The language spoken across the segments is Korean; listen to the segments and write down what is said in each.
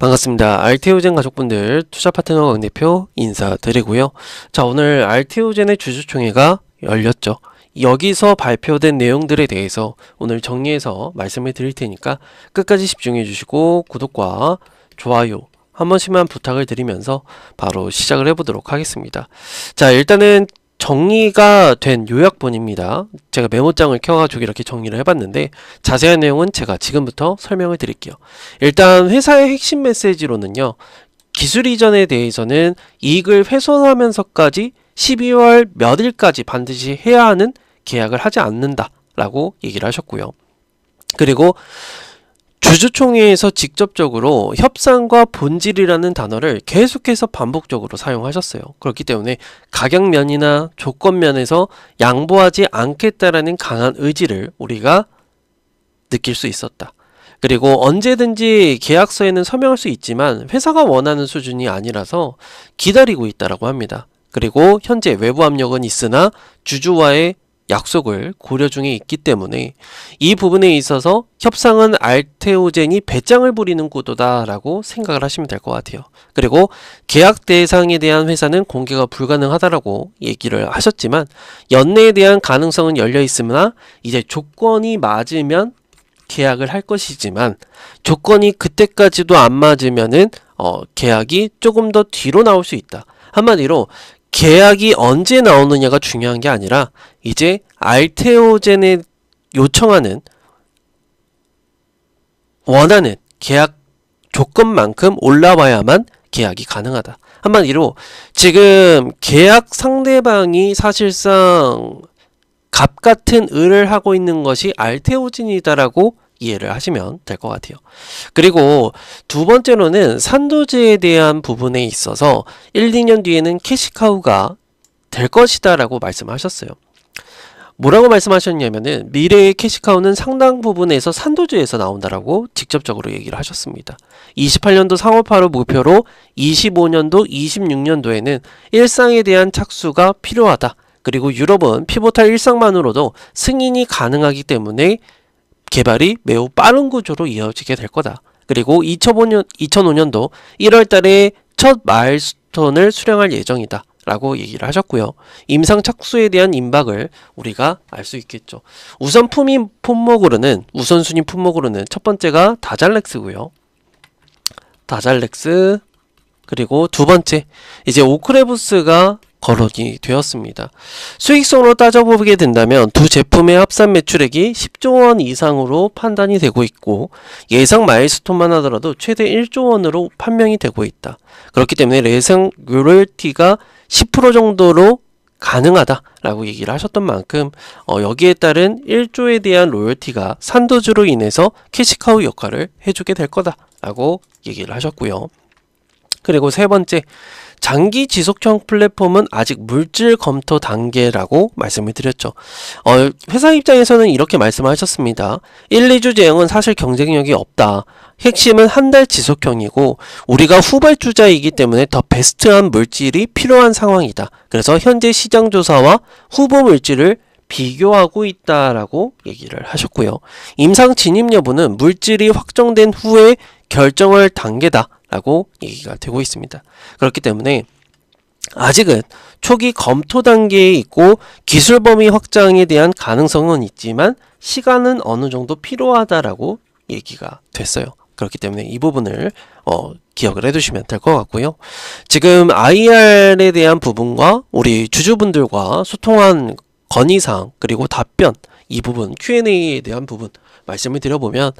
반갑습니다. 알테오젠 가족분들 투자 파트너 강대표 인사드리고요. 자, 오늘 알테오젠의 주주총회가 열렸죠. 여기서 발표된 내용들에 대해서 오늘 정리해서 말씀을 드릴 테니까 끝까지 집중해 주시고 구독과 좋아요 한 번씩만 부탁을 드리면서 바로 시작을 해보도록 하겠습니다. 자, 일단은 정리가 된 요약본입니다. 제가 메모장을 켜가지고 이렇게 정리를 해봤는데 자세한 내용은 제가 지금부터 설명을 드릴게요. 일단 회사의 핵심 메시지로는요, 기술 이전에 대해서는 이익을 훼손하면서까지 12월 몇 일까지 반드시 해야 하는 계약을 하지 않는다 라고 얘기를 하셨고요. 그리고 주주총회에서 직접적으로 협상과 본질이라는 단어를 계속해서 반복적으로 사용하셨어요. 그렇기 때문에 가격면이나 조건면에서 양보하지 않겠다라는 강한 의지를 우리가 느낄 수 있었다. 그리고 언제든지 계약서에는 서명할 수 있지만 회사가 원하는 수준이 아니라서 기다리고 있다라고 합니다. 그리고 현재 외부 압력은 있으나 주주와의 약속을 고려 중에 있기 때문에 이 부분에 있어서 협상은 알테오젠이 배짱을 부리는 구도다라고 생각을 하시면 될 것 같아요. 그리고 계약 대상에 대한 회사는 공개가 불가능하다라고 얘기를 하셨지만 연내에 대한 가능성은 열려 있으나 이제 조건이 맞으면 계약을 할 것이지만 조건이 그때까지도 안 맞으면은 계약이 조금 더 뒤로 나올 수 있다. 한마디로 계약이 언제 나오느냐가 중요한 게 아니라 이제 알테오젠에 요청하는 원하는 계약 조건만큼 올라와야만 계약이 가능하다. 한마디로 지금 계약 상대방이 사실상 갑 같은 을을 하고 있는 것이 알테오젠이다라고 이해를 하시면 될 것 같아요. 그리고 두 번째로는 산도제에 대한 부분에 있어서 1, 2년 뒤에는 캐시카우가 될 것이다 라고 말씀하셨어요. 뭐라고 말씀하셨냐면은 미래의 캐시카우는 상당 부분에서 산도제에서 나온다라고 직접적으로 얘기를 하셨습니다. 28년도 상업화를 목표로 25년도, 26년도에는 일상에 대한 착수가 필요하다. 그리고 유럽은 피보탈 일상만으로도 승인이 가능하기 때문에 개발이 매우 빠른 구조로 이어지게 될 거다. 그리고 2005년도 1월 달에 첫 마일스톤을 수령할 예정이다 라고 얘기를 하셨고요. 임상 착수에 대한 임박을 우리가 알 수 있겠죠. 우선순위 품목으로는 첫 번째가 다잘렉스고요. 다잘렉스, 그리고 두 번째 이제 오크레부스가 거론이 되었습니다. 수익성으로 따져보게 된다면 두 제품의 합산 매출액이 10조 원 이상으로 판단이 되고 있고 예상 마일스톤만 하더라도 최대 1조 원으로 판명이 되고 있다. 그렇기 때문에 예상 로열티가 10% 정도로 가능하다라고 얘기를 하셨던 만큼 여기에 따른 1조에 대한 로열티가 산도주로 인해서 캐시카우 역할을 해주게 될 거다라고 얘기를 하셨고요. 그리고 세 번째, 장기 지속형 플랫폼은 아직 물질 검토 단계라고 말씀을 드렸죠. 회사 입장에서는 이렇게 말씀하셨습니다. 1, 2주 제형은 사실 경쟁력이 없다. 핵심은 한 달 지속형이고 우리가 후발주자이기 때문에 더 베스트한 물질이 필요한 상황이다. 그래서 현재 시장 조사와 후보 물질을 비교하고 있다라고 얘기를 하셨고요. 임상 진입 여부는 물질이 확정된 후에 결정할 단계다 라고 얘기가 되고 있습니다. 그렇기 때문에 아직은 초기 검토 단계에 있고 기술 범위 확장에 대한 가능성은 있지만 시간은 어느 정도 필요하다라고 얘기가 됐어요. 그렇기 때문에 이 부분을 기억을 해두시면 될 것 같고요. 지금 IR에 대한 부분과 우리 주주분들과 소통한 건의사항 그리고 답변, 이 부분 Q&A에 대한 부분 말씀을 드려보면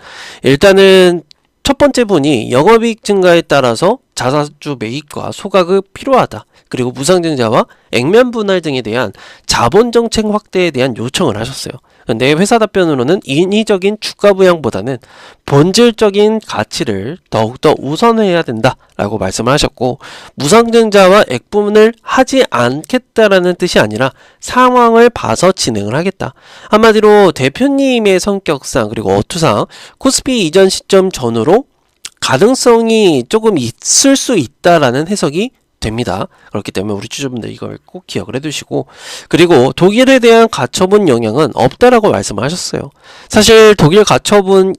일단은 첫 번째 분이 영업이익 증가에 따라서 자사주 매입과 소각이 필요하다. 그리고 무상증자와 액면 분할 등에 대한 자본정책 확대에 대한 요청을 하셨어요. 근데 회사 답변으로는 인위적인 주가 부양보다는 본질적인 가치를 더욱더 우선해야 된다라고 말씀을 하셨고, 무상증자와 액분을 하지 않겠다라는 뜻이 아니라 상황을 봐서 진행을 하겠다. 한마디로 대표님의 성격상 그리고 어투상 코스피 이전 시점 전후로 가능성이 조금 있을 수 있다라는 해석이 됩니다. 그렇기 때문에 우리 주주분들 이걸 꼭 기억을 해두시고, 그리고 독일에 대한 가처분 영향은 없다라고 말씀을 하셨어요. 사실 독일 가처분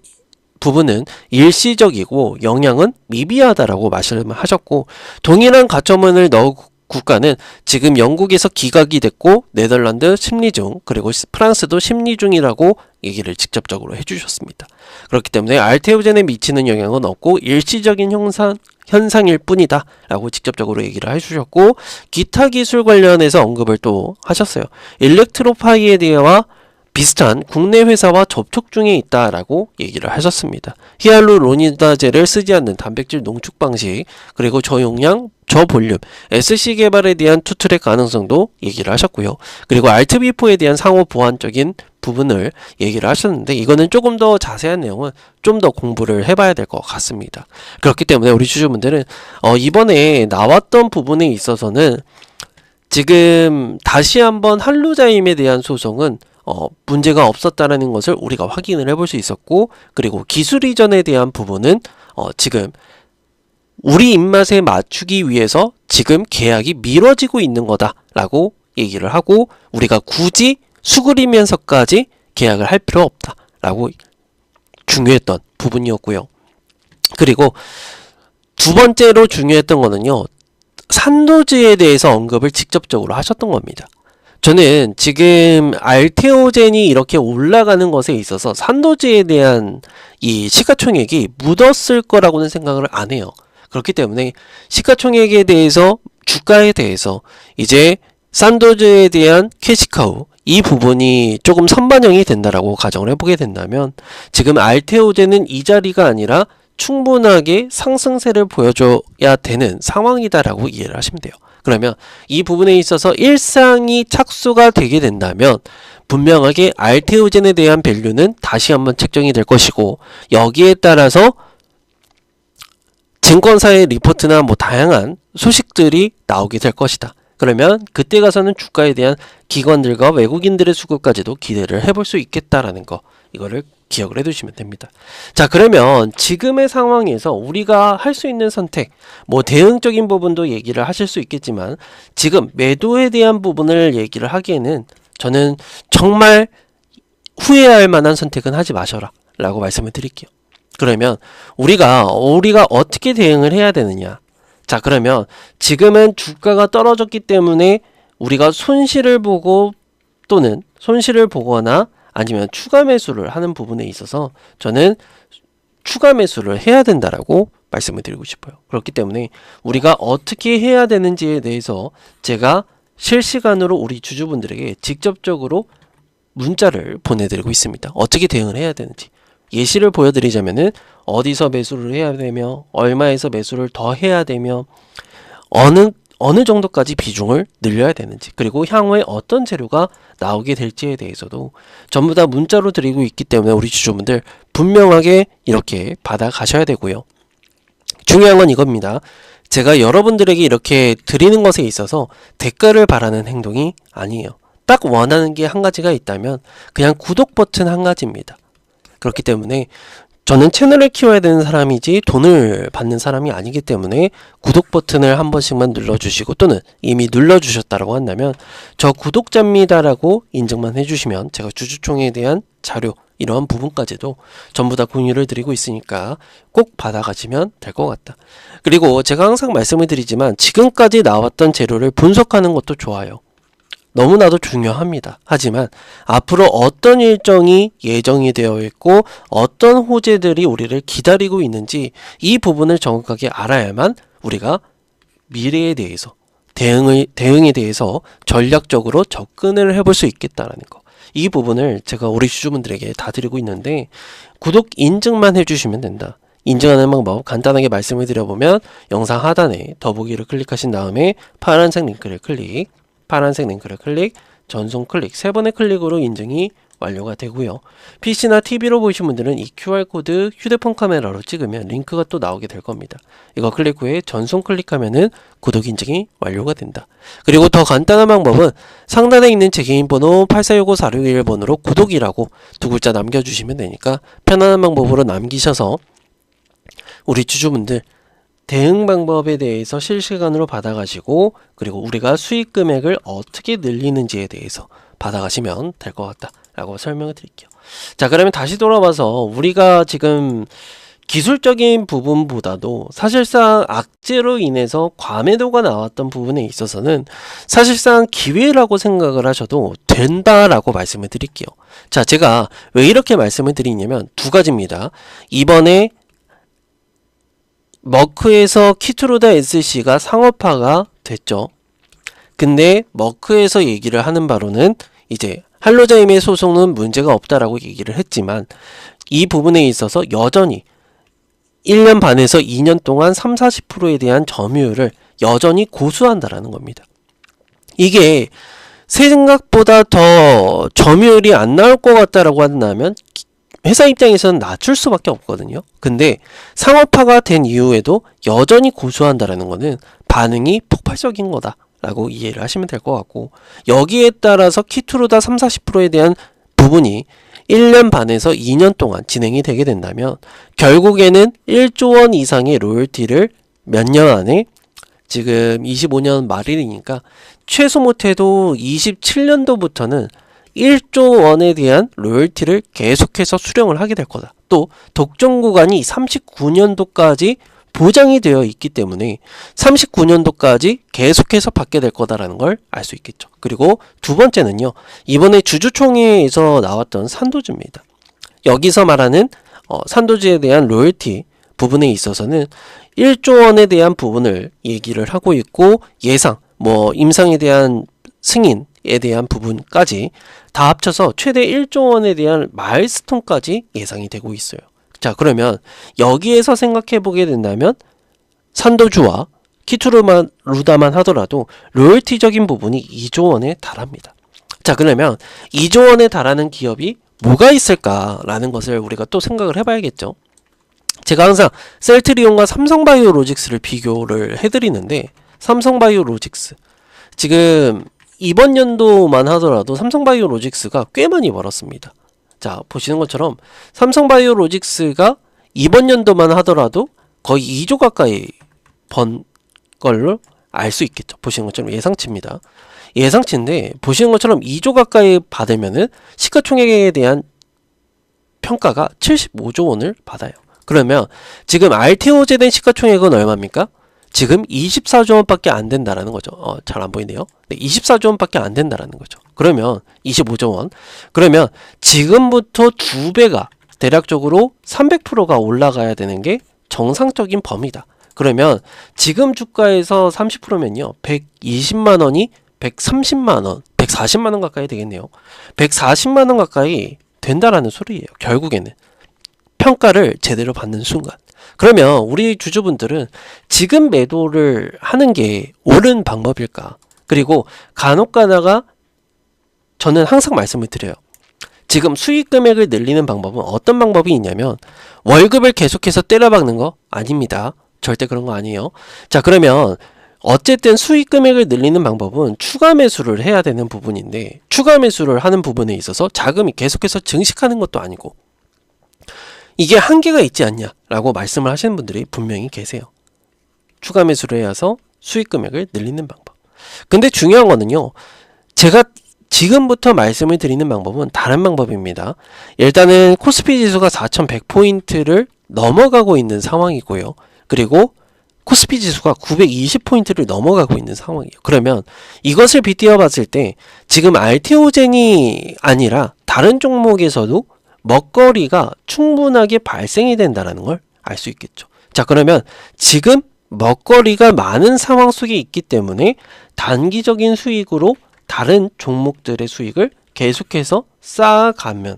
부분은 일시적이고 영향은 미비하다라고 말씀하셨고, 동일한 가처분을 넣은 국가는 지금 영국에서 기각이 됐고 네덜란드 심리 중, 그리고 프랑스도 심리 중이라고 얘기를 직접적으로 해주셨습니다. 그렇기 때문에 알테오젠에 미치는 영향은 없고 일시적인 현상일 뿐이다 라고 직접적으로 얘기를 해주셨고, 기타 기술 관련해서 언급을 또 하셨어요. 일렉트로파이에디아와 비슷한 국내 회사와 접촉 중에 있다라고 얘기를 하셨습니다. 히알루로니다제를 쓰지 않는 단백질 농축 방식, 그리고 저용량, 저볼륨, SC 개발에 대한 투트랙 가능성도 얘기를 하셨고요. 그리고 알트비포에 대한 상호 보완적인 부분을 얘기를 하셨는데, 이거는 조금 더 자세한 내용은 좀 더 공부를 해봐야 될 것 같습니다. 그렇기 때문에 우리 주주분들은 이번에 나왔던 부분에 있어서는 지금 다시 한번 한루자임에 대한 소송은 문제가 없었다라는 것을 우리가 확인을 해볼 수 있었고, 그리고 기술 이전에 대한 부분은 지금 우리 입맛에 맞추기 위해서 지금 계약이 미뤄지고 있는 거다라고 얘기를 하고, 우리가 굳이 수그리면서까지 계약을 할 필요 없다라고 중요했던 부분이었고요. 그리고 두 번째로 중요했던 거는요, 산도제에 대해서 언급을 직접적으로 하셨던 겁니다. 저는 지금 알테오젠이 이렇게 올라가는 것에 있어서 산도제에 대한 이 시가총액이 묻었을 거라고는 생각을 안 해요. 그렇기 때문에 시가총액에 대해서, 주가에 대해서 이제 산도제에 대한 캐시카우, 이 부분이 조금 선반영이 된다라고 가정을 해보게 된다면, 지금 알테오젠은 이 자리가 아니라 충분하게 상승세를 보여줘야 되는 상황이다라고 이해를 하시면 돼요. 그러면 이 부분에 있어서 일상이 착수가 되게 된다면 분명하게 알테오젠에 대한 밸류는 다시 한번 책정이 될 것이고, 여기에 따라서 증권사의 리포트나 다양한 소식들이 나오게 될 것이다. 그러면 그때 가서는 주가에 대한 기관들과 외국인들의 수급까지도 기대를 해볼 수 있겠다라는 거, 이거를 기억을 해두시면 됩니다. 자, 그러면 지금의 상황에서 우리가 할 수 있는 선택, 대응적인 부분도 얘기를 하실 수 있겠지만, 지금 매도에 대한 부분을 얘기를 하기에는 저는 정말 후회할 만한 선택은 하지 마셔라 라고 말씀을 드릴게요. 그러면 우리가 어떻게 대응을 해야 되느냐. 자, 그러면 지금은 주가가 떨어졌기 때문에 우리가 손실을 보고, 또는 손실을 보거나 아니면 추가 매수를 하는 부분에 있어서 저는 추가 매수를 해야 된다라고 말씀을 드리고 싶어요. 그렇기 때문에 우리가 어떻게 해야 되는지에 대해서 제가 실시간으로 우리 주주분들에게 직접적으로 문자를 보내드리고 있습니다. 어떻게 대응을 해야 되는지. 예시를 보여드리자면은 어디서 매수를 해야 되며, 얼마에서 매수를 더 해야 되며, 어느 정도까지 비중을 늘려야 되는지, 그리고 향후에 어떤 재료가 나오게 될지에 대해서도 전부 다 문자로 드리고 있기 때문에 우리 주주분들 분명하게 이렇게 받아가셔야 되고요. 중요한 건 이겁니다. 제가 여러분들에게 이렇게 드리는 것에 있어서 대가를 바라는 행동이 아니에요. 딱 원하는 게 한 가지가 있다면 그냥 구독 버튼 한 가지입니다. 그렇기 때문에 저는 채널을 키워야 되는 사람이지 돈을 받는 사람이 아니기 때문에 구독 버튼을 한 번씩만 눌러주시고, 또는 이미 눌러주셨다라고 한다면 저 구독자입니다라고 인증만 해주시면 제가 주주총회에 대한 자료, 이러한 부분까지도 전부 다 공유를 드리고 있으니까 꼭 받아가시면 될 것 같다. 그리고 제가 항상 말씀을 드리지만 지금까지 나왔던 재료를 분석하는 것도 좋아요. 너무나도 중요합니다. 하지만 앞으로 어떤 일정이 예정이 되어 있고 어떤 호재들이 우리를 기다리고 있는지, 이 부분을 정확하게 알아야만 우리가 미래에 대해서 대응에 대해서 전략적으로 접근을 해볼 수 있겠다라는 거, 이 부분을 제가 우리 주주분들에게 다 드리고 있는데, 구독 인증만 해주시면 된다. 인증하는 방법 간단하게 말씀을 드려보면, 영상 하단에 더보기를 클릭하신 다음에 파란색 링크를 클릭, 전송 클릭, 3번의 클릭으로 인증이 완료가 되고요. PC나 TV로 보신 분들은 이 QR코드 휴대폰 카메라로 찍으면 링크가 또 나오게 될 겁니다. 이거 클릭 후에 전송 클릭하면은 구독 인증이 완료가 된다. 그리고 더 간단한 방법은 상단에 있는 제 개인 번호 8465-4611번으로 구독이라고 두 글자 남겨주시면 되니까 편안한 방법으로 남기셔서 우리 주주분들 대응 방법에 대해서 실시간으로 받아가시고, 그리고 우리가 수익 금액을 어떻게 늘리는지에 대해서 받아가시면 될 것 같다. 라고 설명을 드릴게요. 자, 그러면 다시 돌아와서 우리가 지금 기술적인 부분보다도 사실상 악재로 인해서 과매도가 나왔던 부분에 있어서는 사실상 기회라고 생각을 하셔도 된다라고 말씀을 드릴게요. 자, 제가 왜 이렇게 말씀을 드리냐면 두 가지입니다. 이번에 머크에서 키트루다 SC가 상업화가 됐죠. 근데 머크에서 얘기를 하는 바로는 이제 할로자임의 소송은 문제가 없다라고 얘기를 했지만 이 부분에 있어서 여전히 1년 반에서 2년 동안 30-40%에 대한 점유율을 여전히 고수한다라는 겁니다. 이게 생각보다 더 점유율이 안 나올 것 같다라고 한다면 회사 입장에서는 낮출 수밖에 없거든요. 근데 상업화가 된 이후에도 여전히 고수한다라는 거는 반응이 폭발적인 거다 라고 이해를 하시면 될 것 같고, 여기에 따라서 키트루다 30-40%에 대한 부분이 1년 반에서 2년 동안 진행이 되게 된다면 결국에는 1조 원 이상의 로열티를 몇 년 안에, 지금 25년 말일이니까 최소 못해도 27년도부터는 1조 원에 대한 로열티를 계속해서 수령을 하게 될 거다. 또 독점 구간이 39년도까지 보장이 되어 있기 때문에 39년도까지 계속해서 받게 될 거다라는 걸 알 수 있겠죠. 그리고 두 번째는요, 이번에 주주총회에서 나왔던 산도주입니다. 여기서 말하는 산도주에 대한 로열티 부분에 있어서는 1조 원에 대한 부분을 얘기를 하고 있고, 예상, 임상에 대한 승인에 대한 부분까지 다 합쳐서 최대 1조 원에 대한 마일스톤까지 예상이 되고 있어요. 자, 그러면 여기에서 생각해 보게 된다면 산도주와 키트루다만 하더라도 로열티적인 부분이 2조 원에 달합니다. 자, 그러면 2조 원에 달하는 기업이 뭐가 있을까라는 것을 우리가 또 생각을 해봐야겠죠. 제가 항상 셀트리온과 삼성바이오로직스를 비교를 해드리는데, 삼성바이오로직스 지금 이번 연도만 하더라도 삼성바이오로직스가 꽤 많이 벌었습니다. 자, 보시는 것처럼 삼성바이오로직스가 이번 연도만 하더라도 거의 2조 가까이 번 걸로 알 수 있겠죠. 보시는 것처럼 예상치입니다. 예상치인데 보시는 것처럼 2조 가까이 받으면은 시가총액에 대한 평가가 75조 원을 받아요. 그러면 지금 RTO제된 시가총액은 얼마입니까? 지금 24조 원밖에 안 된다라는 거죠. 잘 안 보이네요. 네, 24조 원밖에 안 된다라는 거죠. 그러면 25조 원. 그러면 지금부터 2배가 대략적으로 300%가 올라가야 되는 게 정상적인 범위다. 그러면 지금 주가에서 30%면요. 120만 원이 130만 원, 140만 원 가까이 되겠네요. 140만 원 가까이 된다라는 소리예요. 결국에는 평가를 제대로 받는 순간. 그러면 우리 주주분들은 지금 매도를 하는 게 옳은 방법일까? 그리고 간혹 가다가 저는 항상 말씀을 드려요. 지금 수익 금액을 늘리는 방법은 어떤 방법이 있냐면 월급을 계속해서 때려박는 거 아닙니다. 절대 그런 거 아니에요. 자, 그러면 어쨌든 수익 금액을 늘리는 방법은 추가 매수를 해야 되는 부분인데, 추가 매수를 하는 부분에 있어서 자금이 계속해서 증식하는 것도 아니고 이게 한계가 있지 않냐라고 말씀을 하시는 분들이 분명히 계세요. 추가 매수를 해서 수익 금액을 늘리는 방법. 근데 중요한 거는요, 제가 지금부터 말씀을 드리는 방법은 다른 방법입니다. 일단은 코스피 지수가 4100포인트를 넘어가고 있는 상황이고요. 그리고 코스피 지수가 920포인트를 넘어가고 있는 상황이에요. 그러면 이것을 빗대어 봤을 때 지금 RTO젠이 아니라 다른 종목에서도 먹거리가 충분하게 발생이 된다는 걸 알 수 있겠죠. 자, 그러면 지금 먹거리가 많은 상황 속에 있기 때문에 단기적인 수익으로 다른 종목들의 수익을 계속해서 쌓아가면,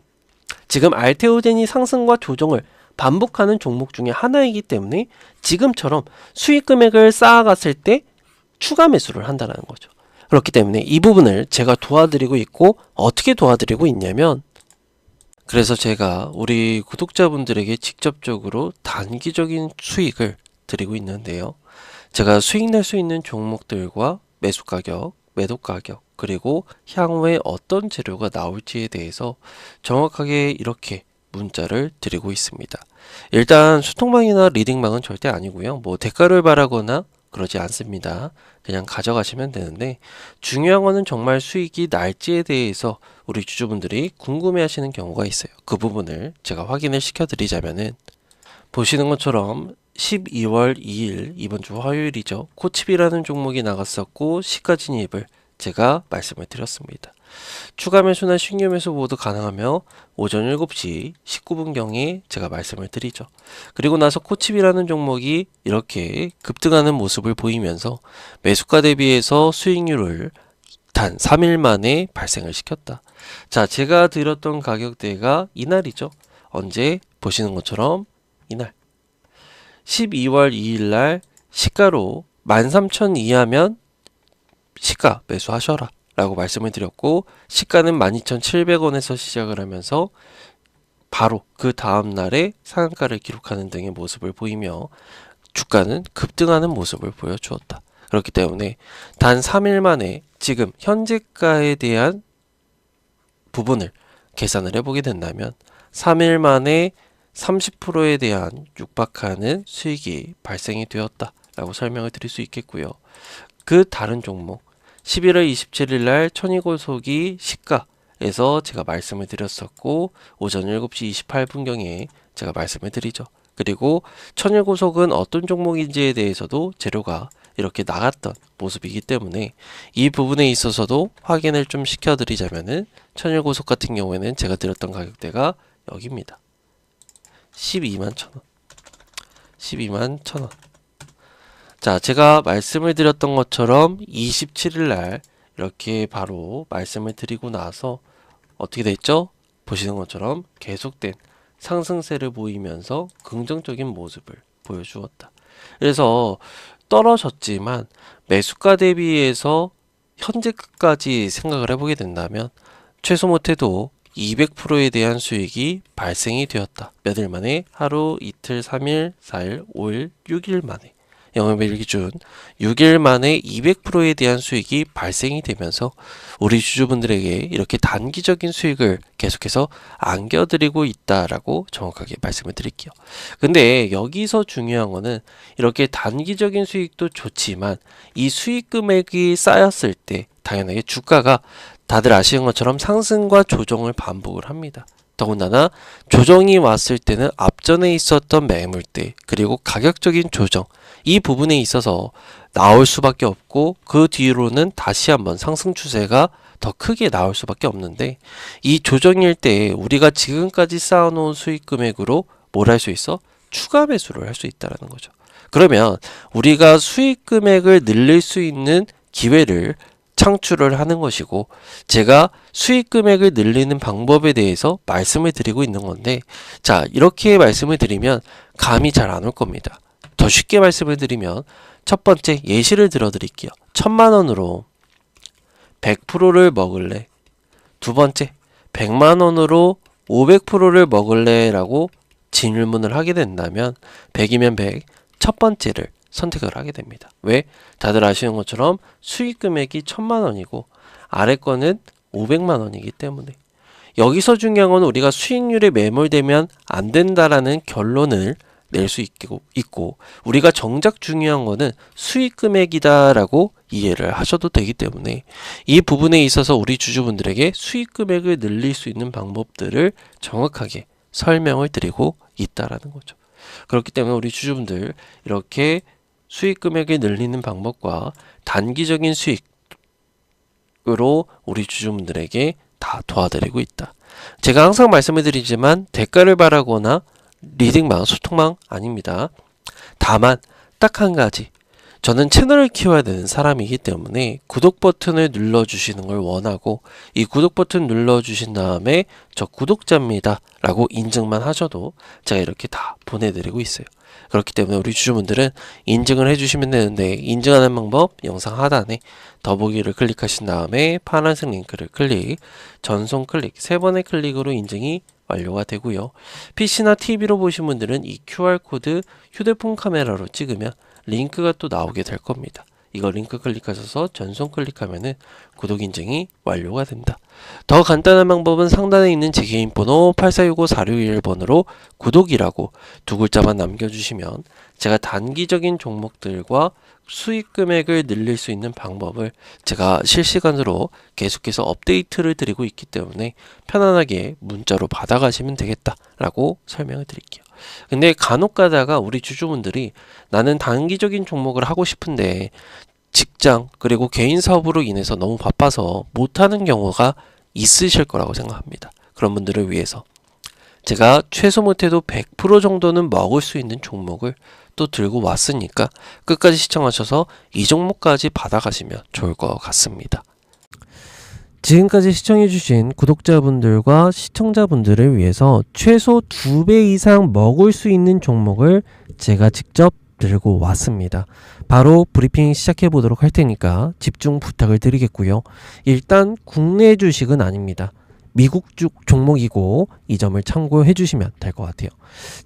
지금 RTO젠이 상승과 조정을 반복하는 종목 중에 하나이기 때문에 지금처럼 수익 금액을 쌓아갔을 때 추가 매수를 한다는 거죠. 그렇기 때문에 이 부분을 제가 도와드리고 있고, 어떻게 도와드리고 있냐면, 그래서 제가 우리 구독자분들에게 직접적으로 단기적인 수익을 드리고 있는데요. 제가 수익 낼 수 있는 종목들과 매수 가격, 매도 가격, 그리고 향후에 어떤 재료가 나올지에 대해서 정확하게 이렇게 문자를 드리고 있습니다. 일단 소통방이나 리딩방은 절대 아니고요. 대가를 바라거나 그러지 않습니다. 그냥 가져가시면 되는데 중요한 거는 정말 수익이 날지에 대해서 우리 주주분들이 궁금해하시는 경우가 있어요. 그 부분을 제가 확인을 시켜드리자면은 보시는 것처럼 12월 2일 이번 주 화요일이죠. 코칩이라는 종목이 나갔었고 시가 진입을 제가 말씀을 드렸습니다. 추가 매수나 신규 매수 모두 가능하며 오전 7시 19분경에 제가 말씀을 드리죠. 그리고 나서 코칩이라는 종목이 이렇게 급등하는 모습을 보이면서 매수가 대비해서 수익률을 단 3일 만에 발생을 시켰다. 자, 제가 드렸던 가격대가 이날이죠. 언제? 보시는 것처럼 이날 12월 2일 날 시가로 13,000 이하면 시가 매수하셔라 라고 말씀을 드렸고 시가는 12,700원에서 시작을 하면서 바로 그 다음 날에 상한가를 기록하는 등의 모습을 보이며 주가는 급등하는 모습을 보여주었다. 그렇기 때문에 단 3일 만에 지금 현재가에 대한 부분을 계산을 해보게 된다면 3일 만에 30%에 대한 육박하는 수익이 발생이 되었다 라고 설명을 드릴 수 있겠고요. 그 다른 종목 11월 27일 날 천일고속이 시가에서 제가 말씀을 드렸었고 오전 7시 28분경에 제가 말씀을 드리죠. 그리고 천일고속은 어떤 종목인지에 대해서도 재료가 이렇게 나갔던 모습이기 때문에 이 부분에 있어서도 확인을 좀 시켜드리자면은 천일고속 같은 경우에는 제가 드렸던 가격대가 여기입니다. 121,000원 121,000원. 자, 제가 말씀을 드렸던 것처럼 27일 날 이렇게 바로 말씀을 드리고 나서 어떻게 됐죠? 보시는 것처럼 계속된 상승세를 보이면서 긍정적인 모습을 보여주었다. 그래서 떨어졌지만 매수가 대비해서 현재까지 생각을 해보게 된다면 최소 못해도 200%에 대한 수익이 발생이 되었다. 몇 일 만에? 하루, 이틀, 3일, 4일, 5일, 6일 만에. 영업일 기준 6일 만에 200%에 대한 수익이 발생이 되면서 우리 주주분들에게 이렇게 단기적인 수익을 계속해서 안겨드리고 있다라고 정확하게 말씀을 드릴게요. 근데 여기서 중요한 거는 이렇게 단기적인 수익도 좋지만 이 수익 금액이 쌓였을 때 당연하게 주가가 다들 아시는 것처럼 상승과 조정을 반복을 합니다. 더군다나 조정이 왔을 때는 앞전에 있었던 매물대 그리고 가격적인 조정 이 부분에 있어서 나올 수밖에 없고 그 뒤로는 다시 한번 상승 추세가 더 크게 나올 수밖에 없는데 이 조정일 때 우리가 지금까지 쌓아놓은 수익 금액으로 뭘 할 수 있어? 추가 매수를 할 수 있다는 거죠. 그러면 우리가 수익 금액을 늘릴 수 있는 기회를 창출을 하는 것이고 제가 수익 금액을 늘리는 방법에 대해서 말씀을 드리고 있는 건데 자 이렇게 말씀을 드리면 감이 잘 안 올 겁니다. 더 쉽게 말씀을 드리면 첫 번째 예시를 들어 드릴게요. 1,000만원으로 100%를 먹을래? 두 번째 100만원으로 500%를 먹을래? 라고 질문을 하게 된다면 100이면 100 첫 번째를 선택을 하게 됩니다. 왜? 다들 아시는 것처럼 수익 금액이 1,000만원이고 아래 거는 500만원이기 때문에 여기서 중요한 건 우리가 수익률에 매몰되면 안 된다라는 결론을 낼 수 있고 우리가 정작 중요한 거는 수익 금액이다라고 이해를 하셔도 되기 때문에 이 부분에 있어서 우리 주주분들에게 수익 금액을 늘릴 수 있는 방법들을 정확하게 설명을 드리고 있다라는 거죠. 그렇기 때문에 우리 주주분들 이렇게 수익 금액을 늘리는 방법과 단기적인 수익으로 우리 주주분들에게 다 도와드리고 있다. 제가 항상 말씀을 드리지만 대가를 바라거나 리딩망, 소통망 아닙니다. 다만 딱 한 가지 저는 채널을 키워야 되는 사람이기 때문에 구독 버튼을 눌러주시는 걸 원하고 이 구독 버튼 눌러주신 다음에 저 구독자입니다 라고 인증만 하셔도 제가 이렇게 다 보내드리고 있어요. 그렇기 때문에 우리 주주분들은 인증을 해주시면 되는데 인증하는 방법 영상 하단에 더보기를 클릭하신 다음에 파란색 링크를 클릭, 전송 클릭 3번의 클릭으로 인증이 완료가 되고요. PC나 TV로 보신 분들은 이 QR코드 휴대폰 카메라로 찍으면 링크가 또 나오게 될 겁니다. 이거 링크 클릭하셔서 전송 클릭하면은 구독 인증이 완료가 된다. 더 간단한 방법은 상단에 있는 제 개인 번호 8465-4621번으로 구독이라고 두 글자만 남겨주시면 제가 단기적인 종목들과 수익 금액을 늘릴 수 있는 방법을 제가 실시간으로 계속해서 업데이트를 드리고 있기 때문에 편안하게 문자로 받아가시면 되겠다라고 설명을 드릴게요. 근데 간혹 가다가 우리 주주분들이 나는 단기적인 종목을 하고 싶은데 직장 그리고 개인 사업으로 인해서 너무 바빠서 못하는 경우가 있으실 거라고 생각합니다. 그런 분들을 위해서 제가 최소 못해도 100% 정도는 먹을 수 있는 종목을 또 들고 왔으니까 끝까지 시청하셔서 이 종목까지 받아가시면 좋을 것 같습니다. 지금까지 시청해주신 구독자분들과 시청자분들을 위해서 최소 2배 이상 먹을 수 있는 종목을 제가 직접 들고 왔습니다. 바로 브리핑 시작해 보도록 할 테니까 집중 부탁을 드리겠고요. 일단 국내 주식은 아닙니다. 미국 쪽 종목이고 이 점을 참고해 주시면 될 것 같아요.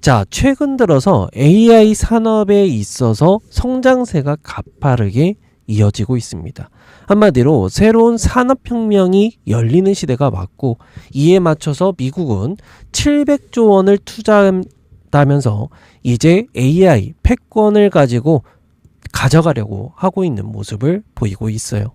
자, 최근 들어서 AI 산업에 있어서 성장세가 가파르게 이어지고 있습니다. 한마디로 새로운 산업혁명이 열리는 시대가 왔고 이에 맞춰서 미국은 700조 원을 투자한다면서 이제 AI 패권을 가지고 가져가려고 하고 있는 모습을 보이고 있어요.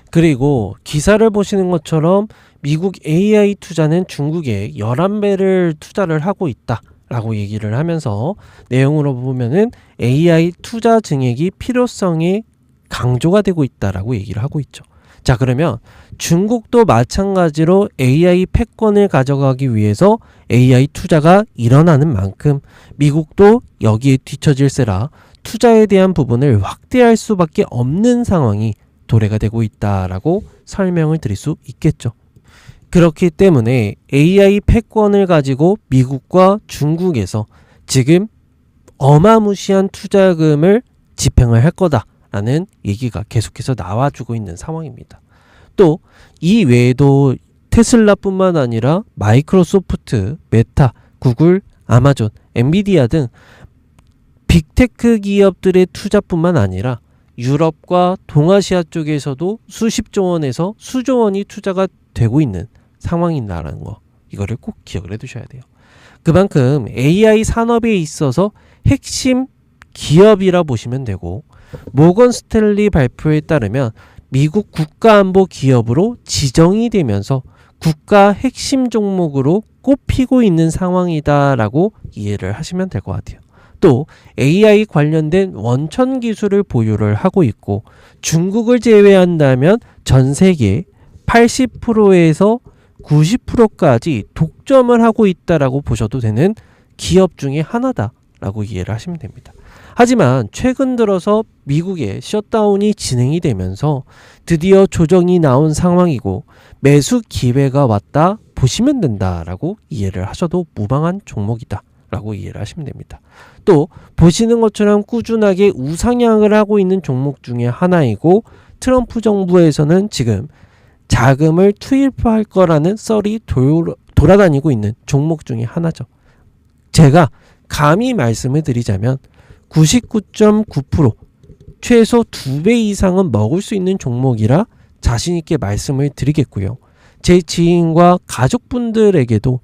그리고 기사를 보시는 것처럼 미국 AI 투자는 중국에 11배를 투자를 하고 있다 라고 얘기를 하면서 내용으로 보면은 AI 투자 증액이 필요성이 강조가 되고 있다라고 얘기를 하고 있죠. 자, 그러면 중국도 마찬가지로 AI 패권을 가져가기 위해서 AI 투자가 일어나는 만큼 미국도 여기에 뒤처질세라 투자에 대한 부분을 확대할 수밖에 없는 상황이 도래가 되고 있다라고 설명을 드릴 수 있겠죠. 그렇기 때문에 AI 패권을 가지고 미국과 중국에서 지금 어마무시한 투자금을 집행을 할 거다라는 얘기가 계속해서 나와주고 있는 상황입니다. 또 이 외에도 테슬라뿐만 아니라 마이크로소프트, 메타, 구글, 아마존, 엔비디아 등 빅테크 기업들의 투자뿐만 아니라 유럽과 동아시아 쪽에서도 수십조 원에서 수조 원이 투자가 되고 있는 상황이라는 거, 이거를 꼭 기억을 해 두셔야 돼요. 그만큼 AI 산업에 있어서 핵심 기업이라 보시면 되고, 모건 스탠리 발표에 따르면 미국 국가안보 기업으로 지정이 되면서 국가 핵심 종목으로 꼽히고 있는 상황이다라고 이해를 하시면 될 것 같아요. 또 AI 관련된 원천 기술을 보유를 하고 있고 중국을 제외한다면 전 세계 80%에서 90%까지 독점을 하고 있다라고 보셔도 되는 기업 중에 하나다라고 이해를 하시면 됩니다. 하지만 최근 들어서 미국의 셧다운이 진행이 되면서 드디어 조정이 나온 상황이고 매수 기회가 왔다 보시면 된다라고 이해를 하셔도 무방한 종목이다 라고 이해를 하시면 됩니다. 또 보시는 것처럼 꾸준하게 우상향을 하고 있는 종목 중에 하나이고 트럼프 정부에서는 지금 자금을 투입할 거라는 썰이 돌아다니고 있는 종목 중에 하나죠. 제가 감히 말씀을 드리자면 99.9% 최소 2배 이상은 먹을 수 있는 종목이라 자신있게 말씀을 드리겠고요. 제 지인과 가족분들에게도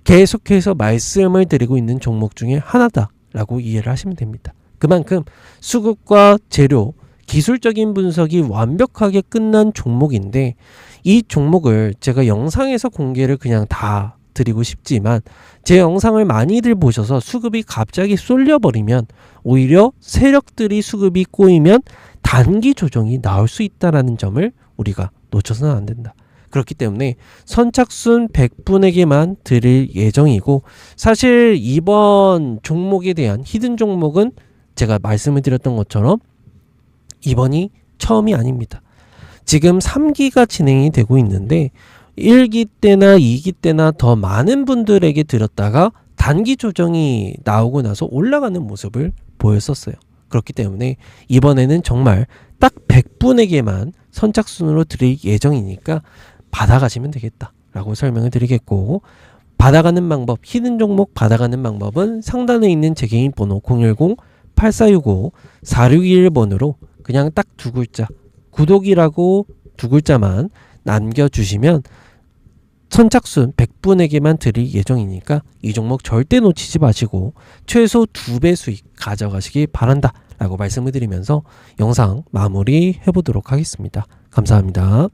계속해서 말씀을 드리고 있는 종목 중에 하나다라고 이해를 하시면 됩니다. 그만큼 수급과 재료, 기술적인 분석이 완벽하게 끝난 종목인데 이 종목을 제가 영상에서 공개를 그냥 다 드리고 싶지만 제 영상을 많이들 보셔서 수급이 갑자기 쏠려버리면 오히려 세력들이 수급이 꼬이면 단기 조정이 나올 수 있다는 점을 우리가 놓쳐서는 안 된다. 그렇기 때문에 선착순 100분에게만 드릴 예정이고 사실 이번 종목에 대한 히든 종목은 제가 말씀을 드렸던 것처럼 이번이 처음이 아닙니다. 지금 3기가 진행이 되고 있는데 1기 때나 2기 때나 더 많은 분들에게 드렸다가 단기 조정이 나오고 나서 올라가는 모습을 보였었어요. 그렇기 때문에 이번에는 정말 딱 100분에게만 선착순으로 드릴 예정이니까 받아가시면 되겠다라고 설명을 드리겠고, 받아가는 방법, 히든 종목 받아가는 방법은 상단에 있는 제 개인 번호 010-8465-4621번으로 그냥 딱 두 글자 구독이라고 두 글자만 남겨주시면 선착순 100분에게만 드릴 예정이니까 이 종목 절대 놓치지 마시고 최소 2배 수익 가져가시기 바란다 라고 말씀을 드리면서 영상 마무리 해보도록 하겠습니다. 감사합니다.